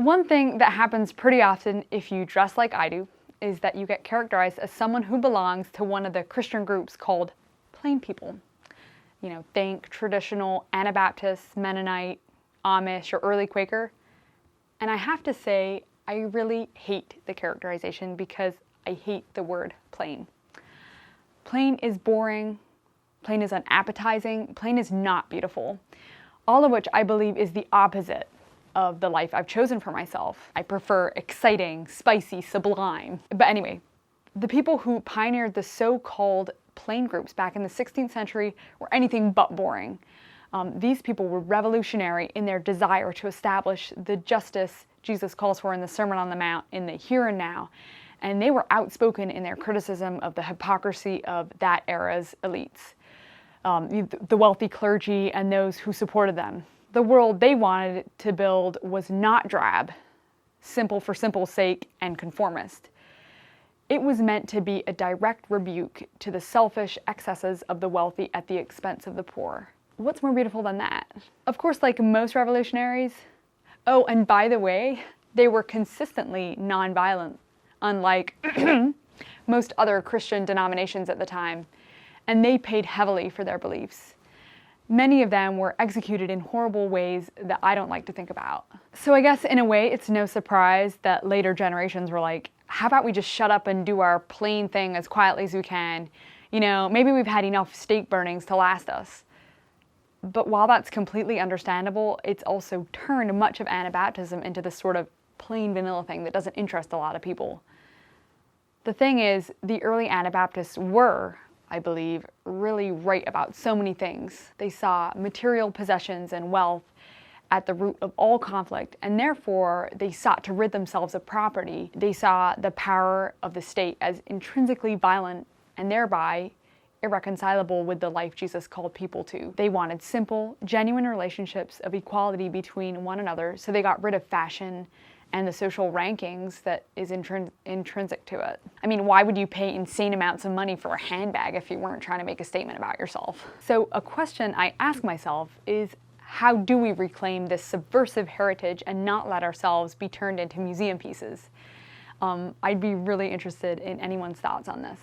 One thing that happens pretty often if you dress like I do is that you get characterized as someone who belongs to one of the Christian groups called plain people. Think traditional Anabaptists, Mennonite, Amish, or early Quaker. And I have to say, I really hate the characterization because I hate the word plain. Plain is boring, plain is unappetizing, plain is not beautiful. All of which I believe is the opposite of the life I've chosen for myself. I prefer exciting, spicy, sublime. But anyway, the people who pioneered the so-called plain groups back in the 16th century were anything but boring. These people were revolutionary in their desire to establish the justice Jesus calls for in the Sermon on the Mount in the here and now. And they were outspoken in their criticism of the hypocrisy of that era's elites, the wealthy clergy and those who supported them. The world they wanted to build was not drab, simple for simple's sake, and conformist. It was meant to be a direct rebuke to the selfish excesses of the wealthy at the expense of the poor. What's more beautiful than that? Of course, like most revolutionaries. Oh, and by the way, they were consistently nonviolent, unlike most other Christian denominations at the time, and they paid heavily for their beliefs. Many of them were executed in horrible ways that I don't like to think about. So I guess in a way it's no surprise that later generations were like, how about we just shut up and do our plain thing as quietly as we can? Maybe we've had enough stake burnings to last us. But while that's completely understandable, it's also turned much of Anabaptism into this sort of plain vanilla thing that doesn't interest a lot of people. The thing is, the early Anabaptists were, I believe, really right about so many things. They saw material possessions and wealth at the root of all conflict, and therefore they sought to rid themselves of property. They saw the power of the state as intrinsically violent and thereby irreconcilable with the life Jesus called people to. They wanted simple, genuine relationships of equality between one another, so they got rid of fashion and the social rankings that is intrinsic to it. I mean, why would you pay insane amounts of money for a handbag if you weren't trying to make a statement about yourself? So a question I ask myself is, how do we reclaim this subversive heritage and not let ourselves be turned into museum pieces? I'd be really interested in anyone's thoughts on this.